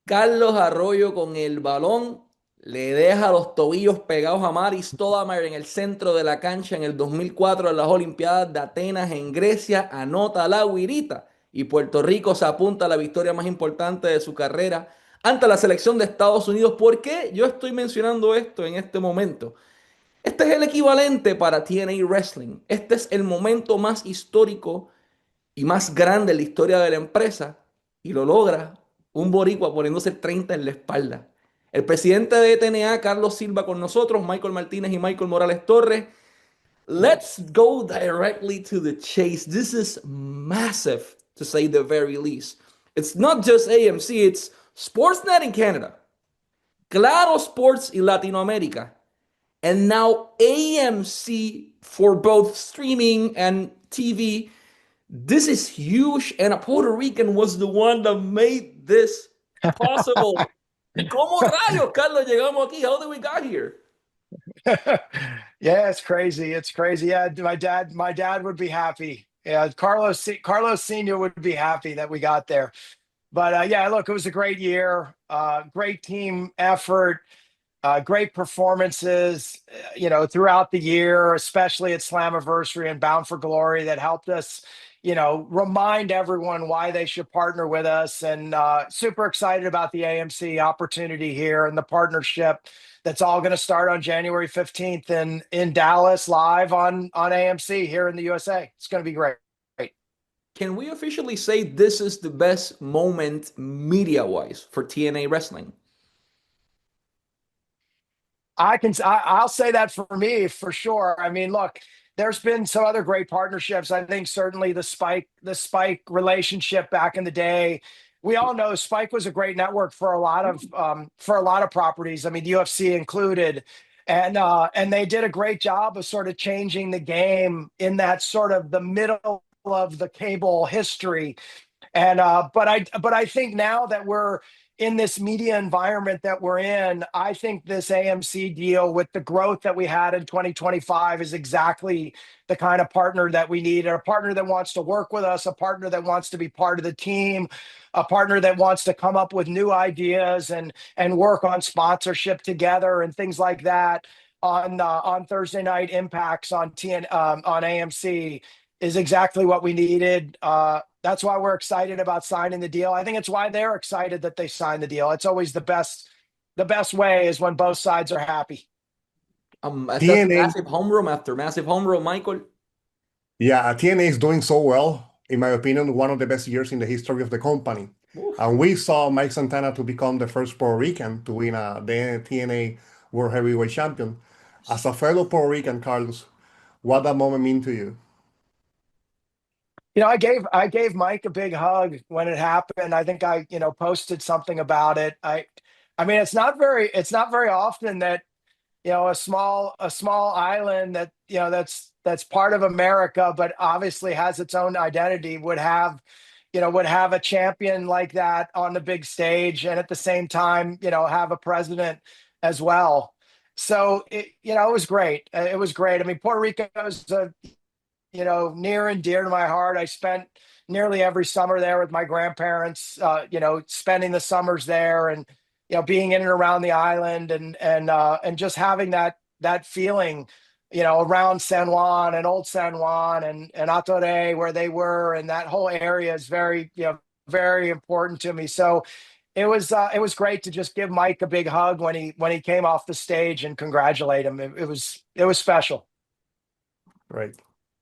Carlos Arroyo con el balón le deja los tobillos pegados a Maris Stoudemire en el centro de la cancha en el 2004 en las Olimpiadas de Atenas en Grecia, anota la guirita y Puerto Rico se apunta a la victoria más importante de su carrera ante la selección de Estados Unidos. ¿Por qué yo estoy mencionando esto en este momento? Este es el equivalente para TNA Wrestling. Este es el momento más histórico y más grande en la historia de la empresa y lo logra un boricua poniéndose 30 en la espalda. El presidente de TNA, Carlos Silva, con nosotros, Michael Martínez y Michael Morales Torres. Let's go directly to the chase. This is massive, to say the very least. It's not just AMC, it's Sportsnet in Canada, Claro Sports in Latinoamérica, and now AMC for both streaming and TV. This is huge, and a Puerto Rican was the one that made this possible. ¿Cómo rayos, Carlos, llegamos aquí? How did we got here? Yeah, it's crazy. It's crazy. Yeah, my dad would be happy. Yeah, Carlos Senior would be happy that we got there. But yeah, look, it was a great year. Great team effort. Great performances, throughout the year, especially at Slammiversary and Bound for Glory, that helped us, remind everyone why they should partner with us. And super excited about the AMC opportunity here and the partnership that's all going to start on January 15th in Dallas, live on AMC here in the USA. It's going to be great. Can we officially say this is the best moment media-wise for TNA Wrestling? I'll say that for me for sure. I mean, look, there's been some other great partnerships. I think certainly the Spike relationship back in the day. We all know Spike was a great network for a lot of properties. I mean, UFC included, and they did a great job of sort of changing the game in that sort of the middle of the cable history. And but I think now that we're in this media environment that we're in, I think this AMC deal with the growth that we had in 2025 is exactly the kind of partner that we need, a partner that wants to work with us, a partner that wants to be part of the team, a partner that wants to come up with new ideas and work on sponsorship together and things like that on Thursday night impacts on AMC is exactly what we needed. That's why we're excited about signing the deal. I think it's why they're excited that they signed the deal. It's always the best way is when both sides are happy. That's TNA, massive home run after massive home run, Michael. yeah, TNA is doing so well. In my opinion, one of the best years in the history of the company. Oof. And we saw Mike Santana to become the first Puerto Rican to win the TNA World Heavyweight Champion. As a fellow Puerto Rican, Carlos, what that moment mean to you? I gave Mike a big hug when it happened. I think I, posted something about it. I mean, it's not very often that, a small island that, that's part of America, but obviously has its own identity would have a champion like that on the big stage, and at the same time, have a president as well. So it was great. It was great. I mean, Puerto Rico is near and dear to my heart. I spent nearly every summer there with my grandparents, spending the summers there and, being in and around the island and just having that feeling, around San Juan and Old San Juan and Atore where they were. And that whole area is very, very important to me. So it was great to just give Mike a big hug when he came off the stage and congratulate him. It was special. Right.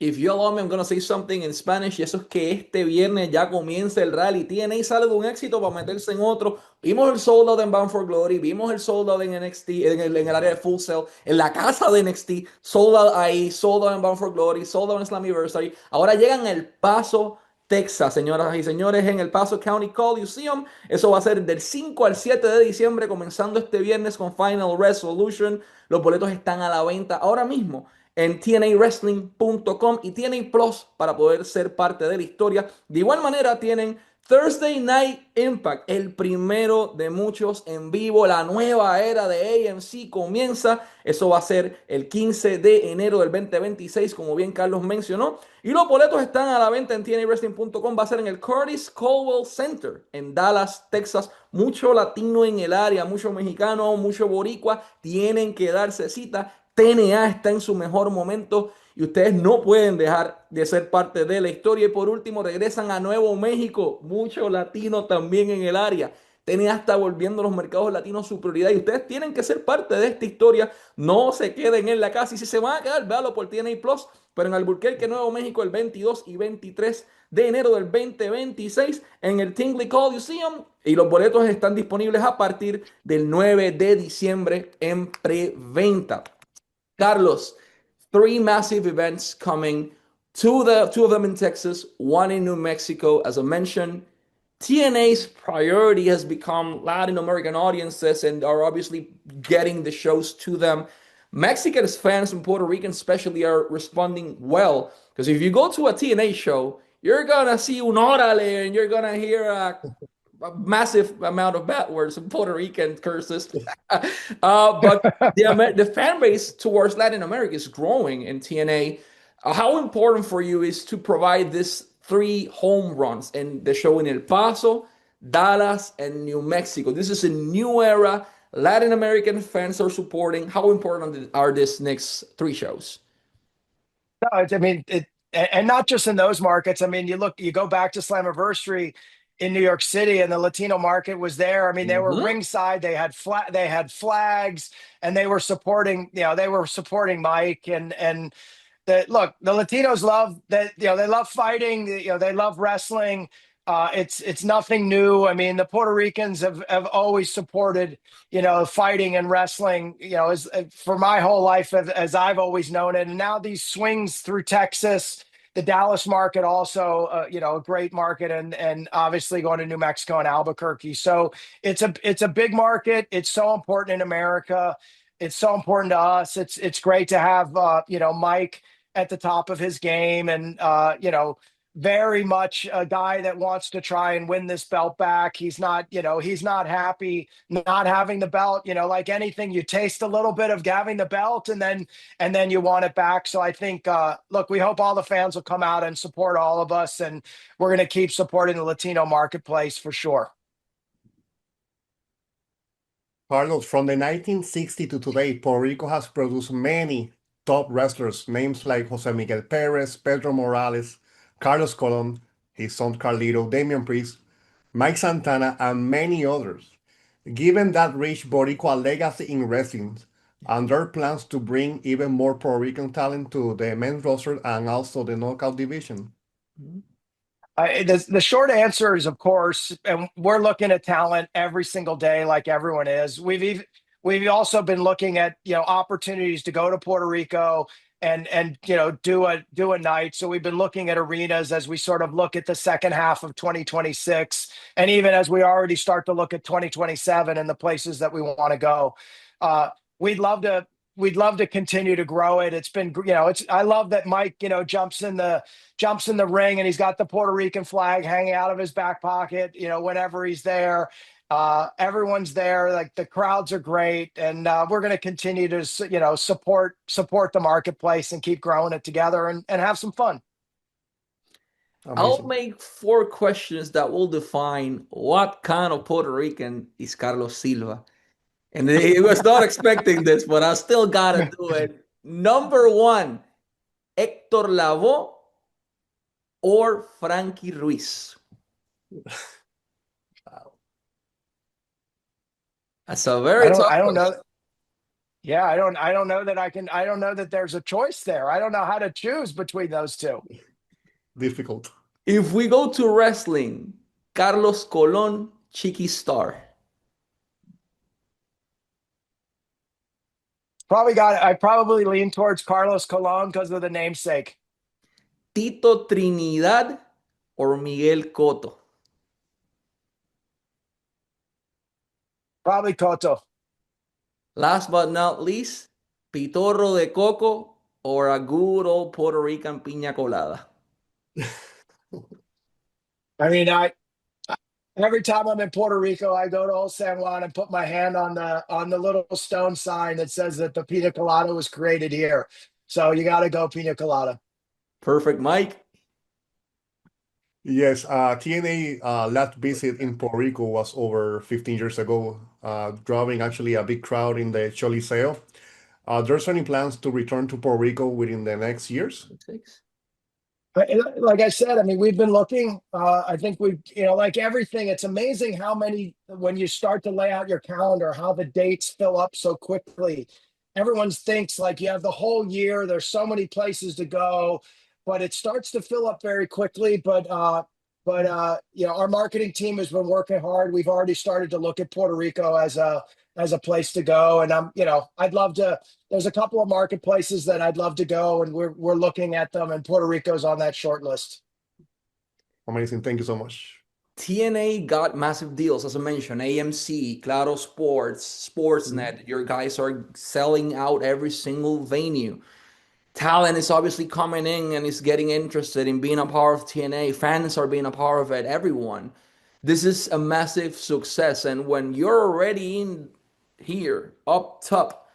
If you allow me, I'm gonna say something in Spanish, y eso es que este viernes ya comienza el rally. TNA sale de un éxito para meterse en otro. Vimos el sold out en Bound for Glory, vimos el sold out en NXT, en el área de Full Sail, en la casa de NXT, sold out ahí, sold out en Bound for Glory, sold out en Slammiversary. Ahora llegan El Paso, Texas, señoras y señores, en El Paso County Coliseum. Eso va a ser del 5 al 7 de diciembre, comenzando este viernes con Final Resolution. Los boletos están a la venta ahora mismo en tnawrestling.com y TNA Plus para poder ser parte de la historia. De igual manera tienen Thursday Night Impact, el primero de muchos en vivo. La nueva era de AMC comienza. Eso va a ser el 15 de enero del 2026, como bien Carlos mencionó. Y los boletos están a la venta en tnawrestling.com. Va a ser en el Curtis Caldwell Center en Dallas, Texas. Mucho latino en el área, mucho mexicano, mucho boricua. Tienen que darse cita. TNA está en su mejor momento y ustedes no pueden dejar de ser parte de la historia. Y por último, regresan a Nuevo México, mucho latino también en el área. TNA está volviendo los mercados latinos su prioridad y ustedes tienen que ser parte de esta historia. No se queden en la casa y si se van a quedar, véalo por TNA Plus, pero en Albuquerque, Nuevo México, el 22 y 23 de enero del 2026 en el Tingley Coliseum y los boletos están disponibles a partir del 9 de diciembre en preventa. Carlos, three massive events coming. Two of them in Texas, one in New Mexico. As I mentioned, TNA's priority has become Latin American audiences and are obviously getting the shows to them. Mexican fans and Puerto Rican especially are responding well because if you go to a TNA show, you're gonna see un orale and you're gonna hear a massive amount of bad words and Puerto Rican curses. But the fan base towards Latin America is growing in TNA. How important for you is to provide this three home runs in the show in El Paso, Dallas, and New Mexico? This is a new era. Latin American fans are supporting. How important are these next three shows? No, I mean, and not just in those markets. I mean, you go back to Slammiversary in New York City, and the Latino market was there. I mean, they were Mhm. ringside. They had flags, and they were supporting. They were supporting Mike and the Latinos love that. They love fighting. They love wrestling. It's nothing new. I mean, the Puerto Ricans have always supported, fighting and wrestling, as for my whole life, as I've always known it. And now these swings through Texas, the Dallas market also, a great market, and obviously going to New Mexico and Albuquerque. So it's a big market. It's so important in America. It's so important to us. It's great to have Mike at the top of his game, and very much a guy that wants to try and win this belt back. He's not happy not having the belt. Like anything, you taste a little bit of having the belt, and then you want it back. So I think, look, we hope all the fans will come out and support all of us, and we're going to keep supporting the Latino marketplace for sure. Carlos, from the 1960 to today, Puerto Rico has produced many top wrestlers, names like Jose Miguel Perez, Pedro Morales, Carlos Colon, his son Carlito, Damian Priest, Mike Santana, and many others. Given that rich Boricua legacy in wrestling, and their plans to bring even more Puerto Rican talent to the men's roster and also the knockout division. The short answer is, of course, and we're looking at talent every single day, like everyone is. We've also been looking at opportunities to go to Puerto Rico and do a night. So we've been looking at arenas as we sort of look at the second half of 2026, and even as we already start to look at 2027 and the places that we want to go. We'd love to. We'd love to continue to grow it. It's been, I love that Mike, jumps in the ring, and he's got the Puerto Rican flag hanging out of his back pocket, whenever he's there. Everyone's there. Like, the crowds are great. And we're going to continue to, support the marketplace and keep growing it together and have some fun. I'll Amazing. make four questions that will define what kind of Puerto Rican is Carlos Silva. And he was not expecting this, but I still gotta do it. Number one, Héctor Lavoe or Frankie Ruiz? That's a very I tough don't know. question. Yeah, I don't know that I don't know that there's a choice there. I don't know how to choose between those two. Difficult. If we go to wrestling, Carlos Colon, Chiqui Star. I probably lean towards Carlos Colon because of the namesake. Tito Trinidad or Miguel Cotto? Probably Cotto. Last but not least, Pitorro de Coco or a good old Puerto Rican piña colada? I mean, Every time I'm in Puerto Rico, I go to Old San Juan and put my hand on the little stone sign that says that the pina colada was created here. So you got to go pina colada. Perfect, Mike. Yes, TNA last visit in Puerto Rico was over 15 years ago, drawing actually a big crowd in the Choliseo. There's any plans to return to Puerto Rico within the next years? Six. Like I said, I mean, we've been looking. I think we, like everything, it's amazing how many, when you start to lay out your calendar, how the dates fill up so quickly. Everyone thinks like you have the whole year, there's so many places to go, but it starts to fill up very quickly. But our marketing team has been working hard. We've already started to look at Puerto Rico as a place to go. And I'd love to. There's a couple of marketplaces that I'd love to go, and we're looking at them, and Puerto Rico's on that short list. Amazing. Thank you so much. TNA got massive deals, as I mentioned, AMC, Claro Sports, Sportsnet. Your guys are selling out every single venue. Talent is obviously coming in and is getting interested in being a part of TNA. Fans are being a part of it. Everyone. This is a massive success. And when you're already in here, up top,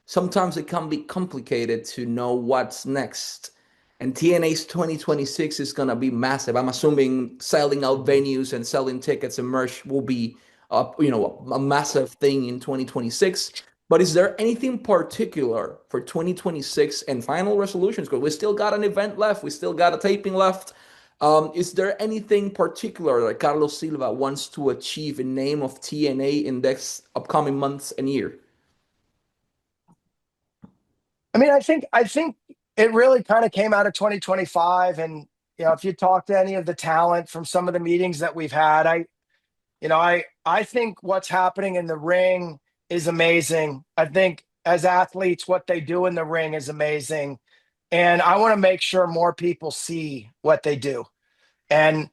sometimes it can be complicated to know what's next. And TNA's 2026 is going to be massive. I'm assuming selling out venues and selling tickets and merch will be a massive thing in 2026. But is there anything particular for 2026 and final resolutions? Because we still got an event left, we still got a taping left. Is there anything particular that Carlos Silva wants to achieve in name of TNA in this upcoming months and year? I mean, I think it really kind of came out of 2025, and if you talk to any of the talent from some of the meetings that we've had, I think what's happening in the ring is amazing. I think as athletes, what they do in the ring is amazing, and I want to make sure more people see what they do. And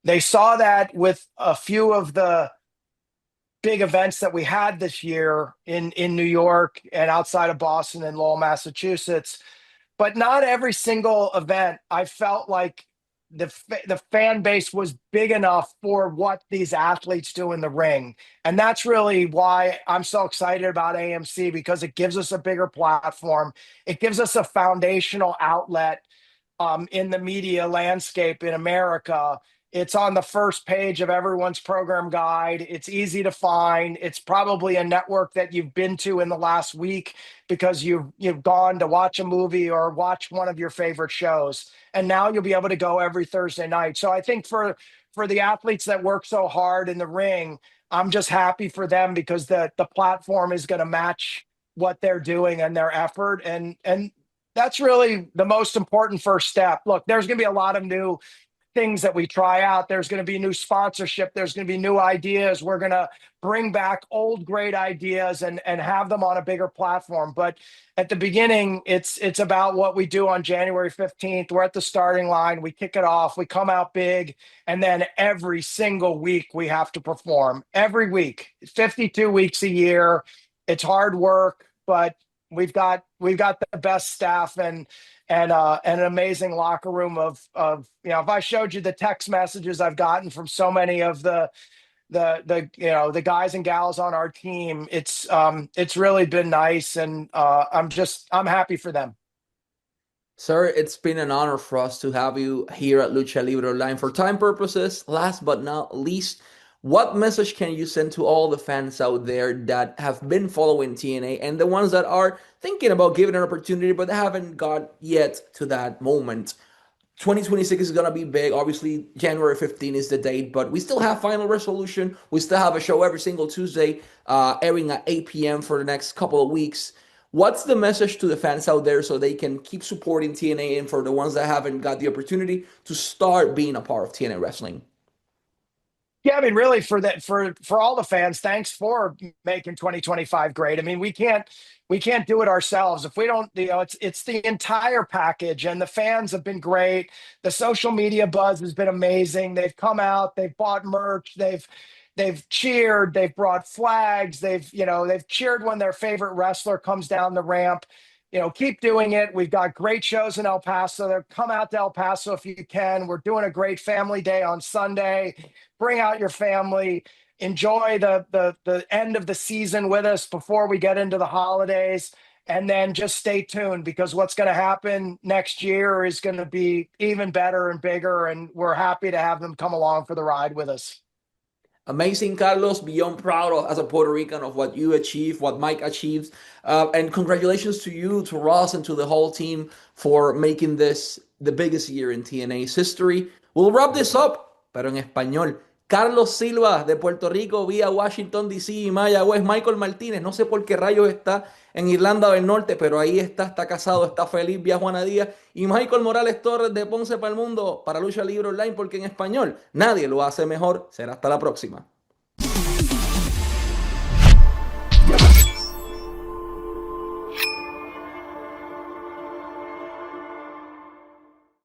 they saw that with a few of the big events that we had this year in New York and outside of Boston and Lowell, Massachusetts. But not every single event I felt like the fan base was big enough for what these athletes do in the ring. And that's really why I'm so excited about AMC, because it gives us a bigger platform. It gives us a foundational outlet in the media landscape in America. It's on the first page of everyone's program guide. It's easy to find. It's probably a network that you've been to in the last week because you've gone to watch a movie or watch one of your favorite shows. And now you'll be able to go every Thursday night. So I think for the athletes that work so hard in the ring, I'm just happy for them because the platform is going to match what they're doing and their effort. And that's really the most important first step. Look, there's going to be a lot of new things that we try out. There's going to be new sponsorship. There's going to be new ideas. We're going to bring back old great ideas and have them on a bigger platform. But at the beginning, it's about what we do on January 15th. We're at the starting line. We kick it off. We come out big. And then every single week we have to perform. Every week, 52 weeks a year. It's hard work, but we've got the best staff and an amazing locker room of if I showed you the text messages I've gotten from so many of the guys and gals on our team, it's really been nice, and I'm happy for them. Sir, it's been an honor for us to have you here at Lucha Libre Online. For time purposes, last but not least, what message can you send to all the fans out there that have been following TNA and the ones that are thinking about giving an opportunity but haven't got yet to that moment? 2026 is going to be big. Obviously, January 15 is the date, but we still have Final Resolution. We still have a show every single Tuesday, airing at 8 p.m. for the next couple of weeks. What's the message to the fans out there so they can keep supporting TNA, and for the ones that haven't got the opportunity to start being a part of TNA wrestling? Yeah, I mean, really, for all the fans, thanks for making 2025 great. I mean, we can't do it ourselves if we don't. It's the entire package, and the fans have been great. The social media buzz has been amazing. They've come out, they've bought merch, they've cheered, they've brought flags, they've cheered when their favorite wrestler comes down the ramp. keep doing it. We've got great shows in El Paso. Come out to El Paso if you can. We're doing a great family day on Sunday. Bring out your family. Enjoy the end of the season with us before we get into the holidays. And then just stay tuned, because what's going to happen next year is going to be even better and bigger. And we're happy to have them come along for the ride with us. Amazing, Carlos. Beyond proud of, as a Puerto Rican, of what you achieved, what Mike achieves. And congratulations to you, to Ross, and to the whole team for making this the biggest year in TNA's history. We'll wrap this up, pero en español. Carlos Silva, de Puerto Rico, vía Washington, D.C. y Mayagüez. Michael Martínez, no sé por qué rayos está en Irlanda del Norte, pero ahí está casado, está feliz, vía Juana Díaz. Y Michael Morales Torres, de Ponce para el Mundo, para Lucha Libre Online, porque en español nadie lo hace mejor. Será hasta la próxima.